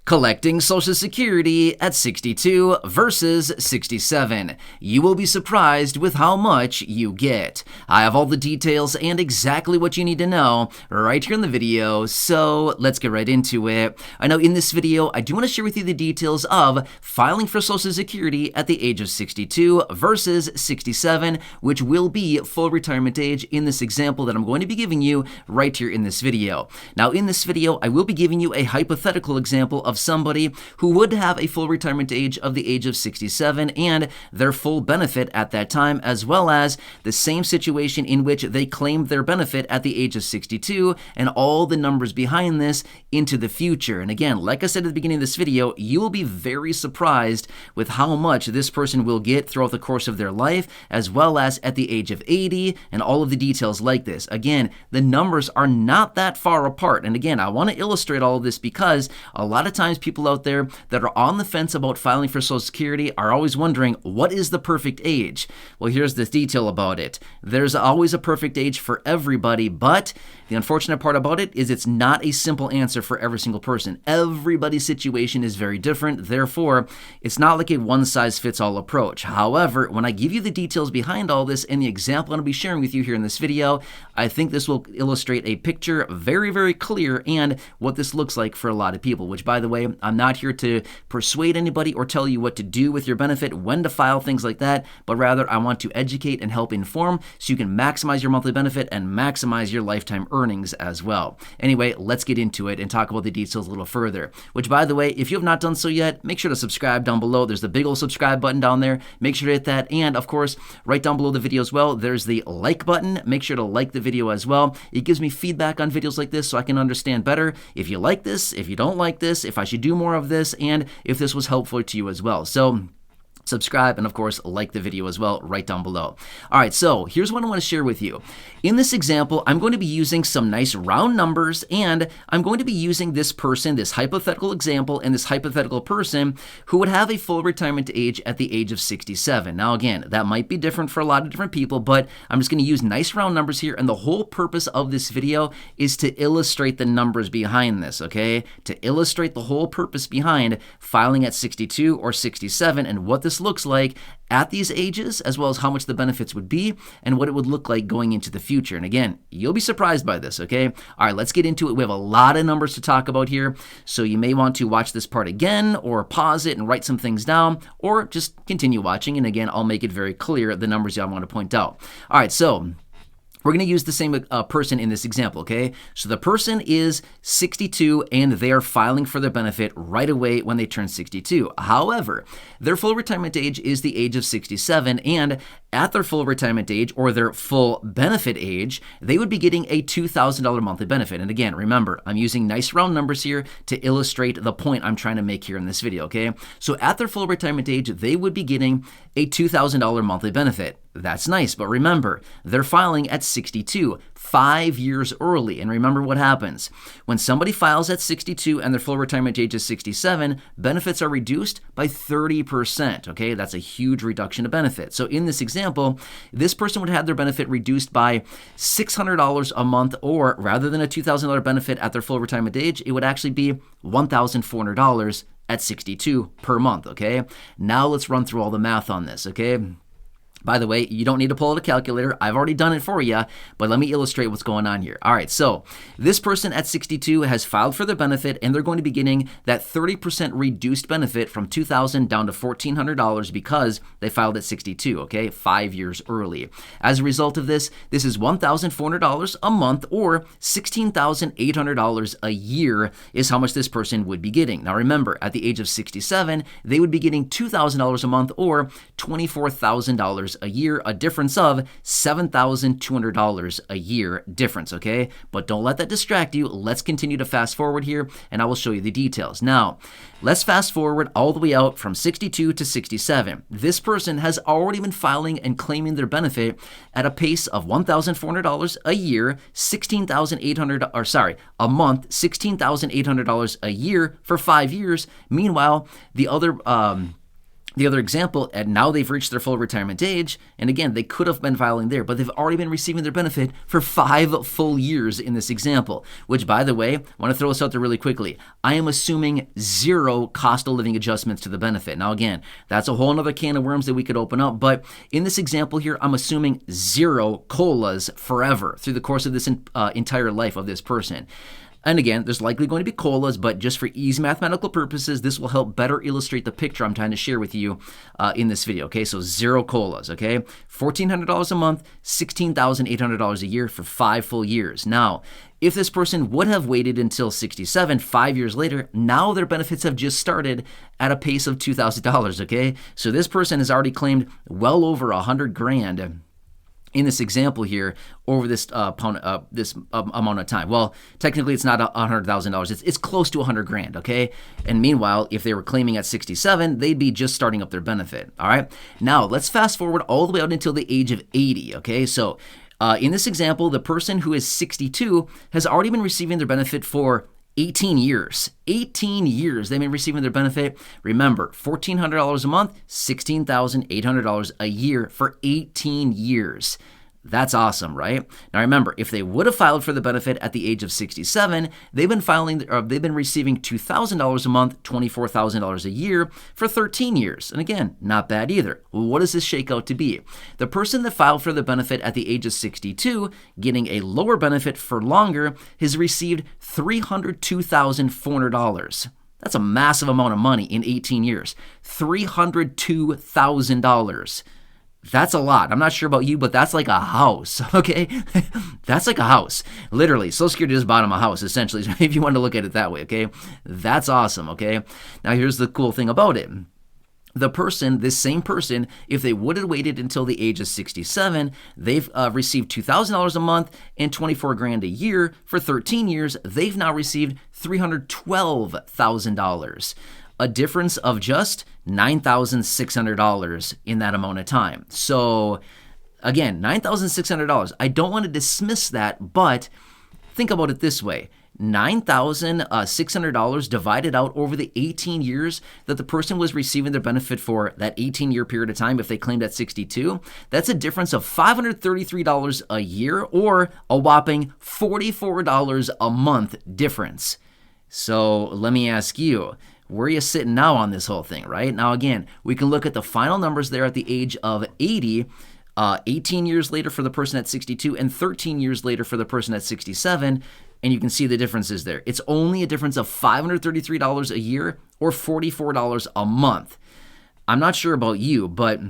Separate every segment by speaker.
Speaker 1: Collecting Social Security at 62 versus 67. You will be surprised with how much you get. I have all the details and exactly what you need to know right here in the video, so let's get right into it. I know in this video, I do want to share with you the details of filing for Social Security at the age of 62 versus 67, which will be full retirement age in this example that I'm going to be giving you right here in this video. Now, in this video, I will be giving you a hypothetical example of somebody who would have a full retirement age of the age of 67 and their full benefit at that time, as well as the same situation in which they claimed their benefit at the age of 62 and all the numbers behind this into the future. And again, like I said at the beginning of this video, you will be very surprised with how much this person will get throughout the course of their life, as well as at the age of 80 and all of the details like this. Again, the numbers are not that far apart. And again, I want to illustrate all of this because a lot of times people out there that are on the fence about filing for Social Security are always wondering, what is the perfect age? Well, here's the detail about it. There's always a perfect age for everybody, but the unfortunate part about it is it's not a simple answer for every single person. Everybody's situation is very different. Therefore, it's not like a one-size-fits-all approach. However, when I give you the details behind all this and the example I'm going to be sharing with you here in this video, I think this will illustrate a picture very, very clear and what this looks like for a lot of people, which, by the way, I'm not here to persuade anybody or tell you what to do with your benefit, when to file, things like that, but rather I want to educate and help inform so you can maximize your monthly benefit and maximize your lifetime earnings as well. Anyway, let's get into it and talk about the details a little further, which, by the way, if you have not done so yet, make sure to subscribe down below. There's the big old subscribe button down there. Make sure to hit that. And of course, right down below the video as well, there's the like button. Make sure to like the video as well. It gives me feedback on videos like this so I can understand better if you like this, if you don't like this, if I should do more of this, and if this was helpful to you as well. So subscribe and, of course, like the video as well right down below. All right, so here's what I want to share with you. In this example, I'm going to be using some nice round numbers, and I'm going to be using this person, this hypothetical example, and this hypothetical person who would have a full retirement age at the age of 67. Now, again, that might be different for a lot of different people, but I'm just going to use nice round numbers here, and the whole purpose of this video is to illustrate the numbers behind this, okay? To illustrate the whole purpose behind filing at 62 or 67 and what this looks like at these ages, as well as how much the benefits would be and what it would look like going into the future. And again, you'll be surprised by this, okay? All right, let's get into it. We have a lot of numbers to talk about here, so you may want to watch this part again or pause it and write some things down, or just continue watching, and again, I'll make it very clear the numbers I want to point out. All right, so we're going to use the same person in this example, okay? So the person is 62 and they're filing for their benefit right away when they turn 62. However, their full retirement age is the age of 67, and at their full retirement age or their full benefit age, they would be getting a $2,000 monthly benefit. And again, remember, I'm using nice round numbers here to illustrate the point I'm trying to make here in this video, okay? So at their full retirement age, they would be getting a $2,000 monthly benefit. That's nice, but remember, they're filing at 62, 5 years early. And remember what happens. When somebody files at 62 and their full retirement age is 67, benefits are reduced by 30%, okay? That's a huge reduction of benefit. So in this example, this person would have their benefit reduced by $600 a month, or rather than a $2,000 benefit at their full retirement age, it would actually be $1,400 at 62 per month, okay? Now let's run through all the math on this, okay? By the way, you don't need to pull out a calculator. I've already done it for you, but let me illustrate what's going on here. All right, so this person at 62 has filed for their benefit, and they're going to be getting that 30% reduced benefit from $2,000 down to $1,400 because they filed at 62, okay, 5 years early. As a result of this, this is $1,400 a month, or $16,800 a year is how much this person would be getting. Now remember, at the age of 67, they would be getting $2,000 a month, or $24,000 a year, a difference of $7,200 a year difference, okay? But don't let that distract you. Let's continue to fast forward here, and I will show you the details. Now, let's fast forward all the way out from 62 to 67. This person has already been filing and claiming their benefit at a pace of $1,400 a year, a month, $16,800 a year for 5 years. Meanwhile, the other The other example, and now they've reached their full retirement age, and again, they could have been filing there, but they've already been receiving their benefit for 5 full years in this example, which, by the way, I want to throw this out there really quickly. I am assuming 0 cost of living adjustments to the benefit. Now, again, that's a whole other can of worms that we could open up, but in this example here, I'm assuming 0 COLAs forever through the course of this entire life of this person. And again, there's likely going to be COLAs, but just for easy mathematical purposes, this will help better illustrate the picture I'm trying to share with you in this video, okay? So 0 COLAs, okay? $1,400 a month, $16,800 a year for 5 full years. Now, if this person would have waited until 67, 5 years later, now their benefits have just started at a pace of $2,000, okay? So this person has already claimed well over $100,000 in this example here over this amount of time. Well, technically it's not $100,000. It's close to $100,000, okay? And meanwhile, if they were claiming at 67, they'd be just starting up their benefit, all right? Now, let's fast forward all the way out until the age of 80, okay? So in this example, the person who is 62 has already been receiving their benefit for 18 years. 18 years they've been receiving their benefit. Remember, $1,400 a month, $16,800 a year for 18 years. That's awesome, right? Now remember, if they would have filed for the benefit at the age of 67, they've been receiving $2,000 a month, $24,000 a year for 13 years. And again, not bad either. Well, what does this shake out to be? The person that filed for the benefit at the age of 62, getting a lower benefit for longer, has received $302,400. That's a massive amount of money in 18 years. $302,000. That's a lot. I'm not sure about you, but that's like a house, okay? That's like a house. Literally, Social Security just bought him a house, essentially, if you want to look at it that way, okay? That's awesome, okay? Now, here's the cool thing about it. The person, this same person, if they would have waited until the age of 67, they've received $2,000 a month and $24,000 a year for 13 years. They've now received $312,000. A difference of just $9,600 in that amount of time. So again, $9,600. I don't want to dismiss that, but think about it this way. $9,600 divided out over the 18 years that the person was receiving their benefit for that 18-year period of time if they claimed at 62, that's a difference of $533 a year or a whopping $44 a month difference. So let me ask you, where are you sitting now on this whole thing, right? Now, again, we can look at the final numbers there at the age of 80, 18 years later for the person at 62, and 13 years later for the person at 67, and you can see the differences there. It's only a difference of $533 a year or $44 a month. I'm not sure about you, but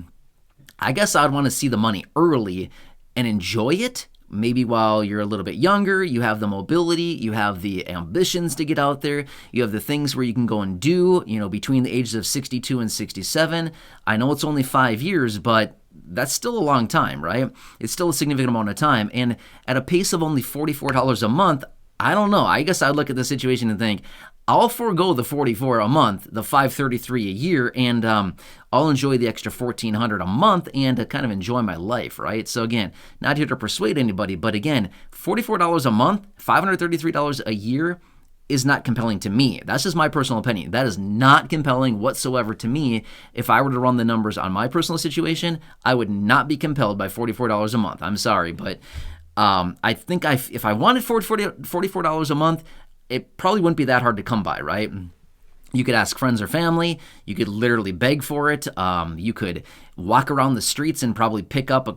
Speaker 1: I guess I'd want to see the money early and enjoy it. Maybe while you're a little bit younger, you have the mobility, you have the ambitions to get out there, you have the things where you can go and do, between the ages of 62 and 67. I know it's only 5 years, but that's still a long time, right? It's still a significant amount of time. And at a pace of only $44 a month, I don't know. I guess I'd look at the situation and think, I'll forego the $44 a month, the $533 a year, and I'll enjoy the extra $1,400 a month and kind of enjoy my life, right? So again, not here to persuade anybody, but again, $44 a month, $533 a year is not compelling to me. That's just my personal opinion. That is not compelling whatsoever to me. If I were to run the numbers on my personal situation, I would not be compelled by $44 a month. I'm sorry, but I think if I wanted $44 a month, it probably wouldn't be that hard to come by, right? You could ask friends or family. You could literally beg for it. You could walk around the streets and probably pick up,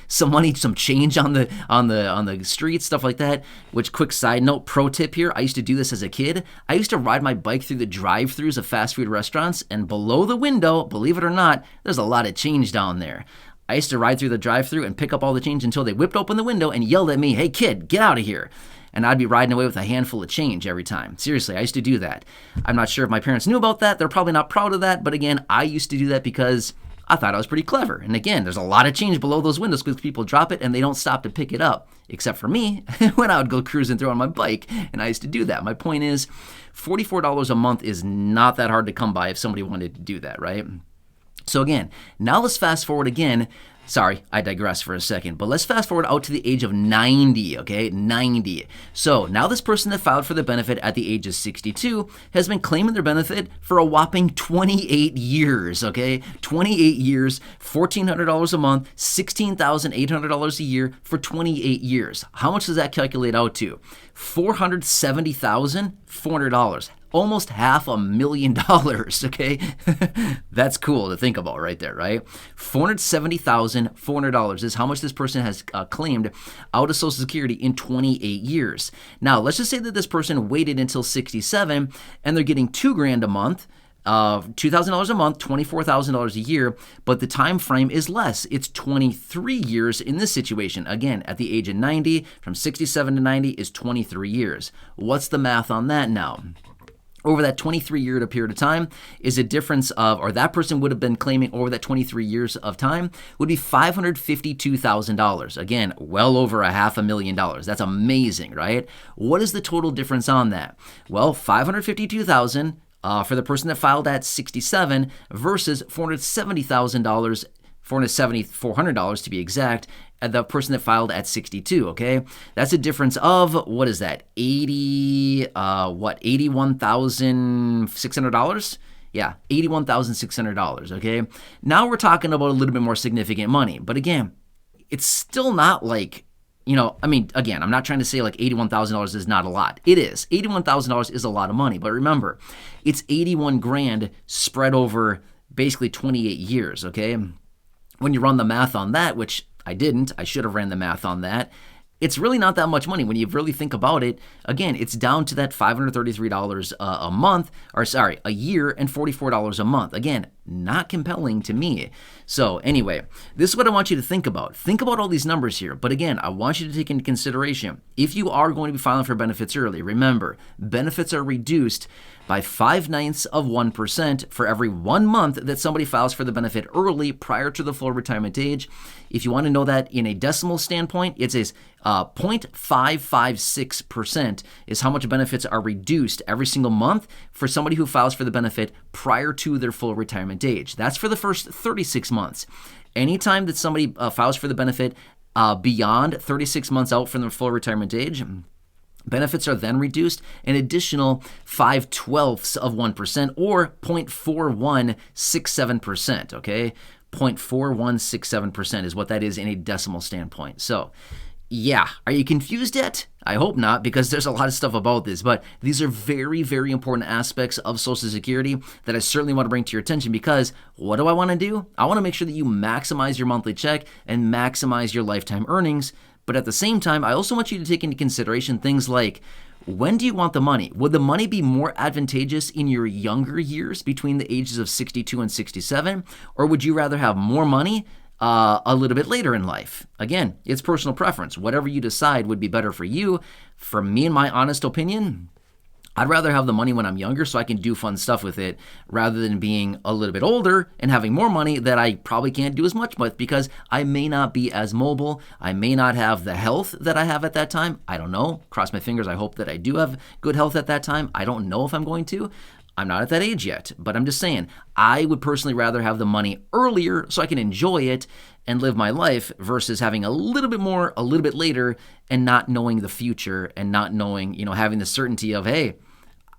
Speaker 1: some money, some change on the streets, stuff like that. Which, quick side note, pro tip here: I used to do this as a kid. I used to ride my bike through the drive-throughs of fast food restaurants, and below the window, believe it or not, there's a lot of change down there. I used to ride through the drive-thru and pick up all the change until they whipped open the window and yelled at me, "Hey kid, get out of here." And I'd be riding away with a handful of change every time. Seriously, I used to do that. I'm not sure if my parents knew about that. They're probably not proud of that. But again, I used to do that because I thought I was pretty clever. And again, there's a lot of change below those windows because people drop it and they don't stop to pick it up. Except for me, when I would go cruising through on my bike, and I used to do that. My point is, $44 a month is not that hard to come by if somebody wanted to do that, right? So again, now let's fast forward again. Sorry, I digress for a second, but let's fast forward out to the age of 90, okay? 90. So now this person that filed for the benefit at the age of 62 has been claiming their benefit for a whopping 28 years, okay? 28 years, $1,400 a month, $16,800 a year for 28 years. How much does that calculate out to? $470,400. Almost $500,000, okay? That's cool to think about right there, right? $470,400 is how much this person has claimed out of Social Security in 28 years. Now, let's just say that this person waited until 67 and they're getting $2,000 a month, $2,000 a month, $24,000 a year, but the time frame is less. It's 23 years in this situation. Again, at the age of 90, from 67 to 90 is 23 years. What's the math on that now? Over that 23-year period of time is a difference of, or that person would have been claiming over that 23 years of time would be $552,000. Again, well over $500,000. That's amazing, right? What is the total difference on that? Well, $552,000 for the person that filed at 67 versus $470,000, $400 to be exact, at the person that filed at 62, okay? That's a difference of, what is that, $81,600? Yeah, $81,600, okay? Now we're talking about a little bit more significant money, but again, it's still not like, I mean, again, I'm not trying to say like $81,000 is not a lot. It is. $81,000 is a lot of money, but remember, it's 81 grand spread over basically 28 years, okay? When you run the math on that, which I didn't, I should have ran the math on that, it's really not that much money when you really think about it. Again, it's down to that $533 a month, or sorry, a year, and $44 a month. Again, not compelling to me. So anyway, this is what I want you to think about. Think about all these numbers here. But again, I want you to take into consideration, if you are going to be filing for benefits early, remember, benefits are reduced by 0.05% for every 1 month that somebody files for the benefit early prior to the full retirement age. If you want to know that in a decimal standpoint, it says 0.556% is how much benefits are reduced every single month for somebody who files for the benefit prior to their full retirement age. That's for the first 36 months. Anytime that somebody files for the benefit beyond 36 months out from their full retirement age, benefits are then reduced an additional 0.05% or 0.4167%, okay? 0.4167% is what that is in a decimal standpoint. So, yeah, are you confused yet? I hope not, because there's a lot of stuff about this, but these are very, very important aspects of Social Security that I certainly want to bring to your attention, because what do I want to do? I want to make sure that you maximize your monthly check and maximize your lifetime earnings. But at the same time, I also want you to take into consideration things like, when do you want the money? Would the money be more advantageous in your younger years between the ages of 62 and 67? Or would you rather have more money a little bit later in life? Again, it's personal preference. Whatever you decide would be better for you. For me, in my honest opinion, I'd rather have the money when I'm younger so I can do fun stuff with it, rather than being a little bit older and having more money that I probably can't do as much with, because I may not be as mobile. I may not have the health that I have at that time. I don't know. Cross my fingers. I hope that I do have good health at that time. I don't know if I'm going to. I'm not at that age yet, but I'm just saying, I would personally rather have the money earlier so I can enjoy it and live my life, versus having a little bit more a little bit later and not knowing the future and not knowing, having the certainty of, hey,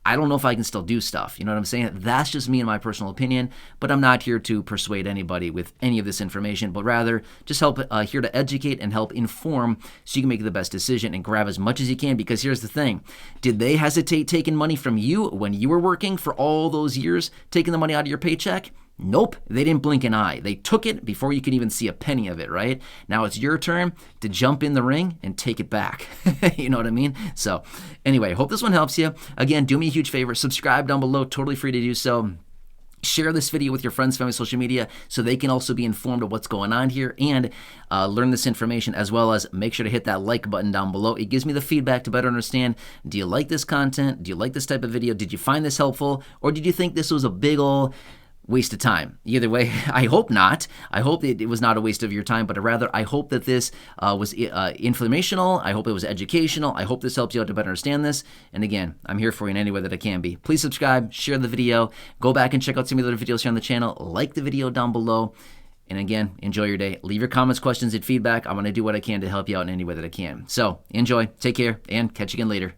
Speaker 1: I don't know if I can still do stuff. You know what I'm saying? That's just me and my personal opinion, but I'm not here to persuade anybody with any of this information, but rather just here to educate and help inform so you can make the best decision and grab as much as you can. Because here's the thing. Did they hesitate taking money from you when you were working for all those years, taking the money out of your paycheck? Nope, they didn't blink an eye. They took it before you could even see a penny of it, right? Now it's your turn to jump in the ring and take it back. You know what I mean? So anyway, hope this one helps you. Again, do me a huge favor. Subscribe down below. Totally free to do so. Share this video with your friends, family, social media, so they can also be informed of what's going on here and learn this information, as well as make sure to hit that like button down below. It gives me the feedback to better understand, do you like this content? Do you like this type of video? Did you find this helpful? Or did you think this was a big ol' waste of time? Either way, I hope not. I hope that it was not a waste of your time, but rather I hope that this was informational. I hope it was educational. I hope this helps you out to better understand this. And again, I'm here for you in any way that I can be. Please subscribe, share the video, go back and check out some of the other videos here on the channel, like the video down below. And again, enjoy your day. Leave your comments, questions, and feedback. I'm going to do what I can to help you out in any way that I can. So enjoy, take care, and catch you again later.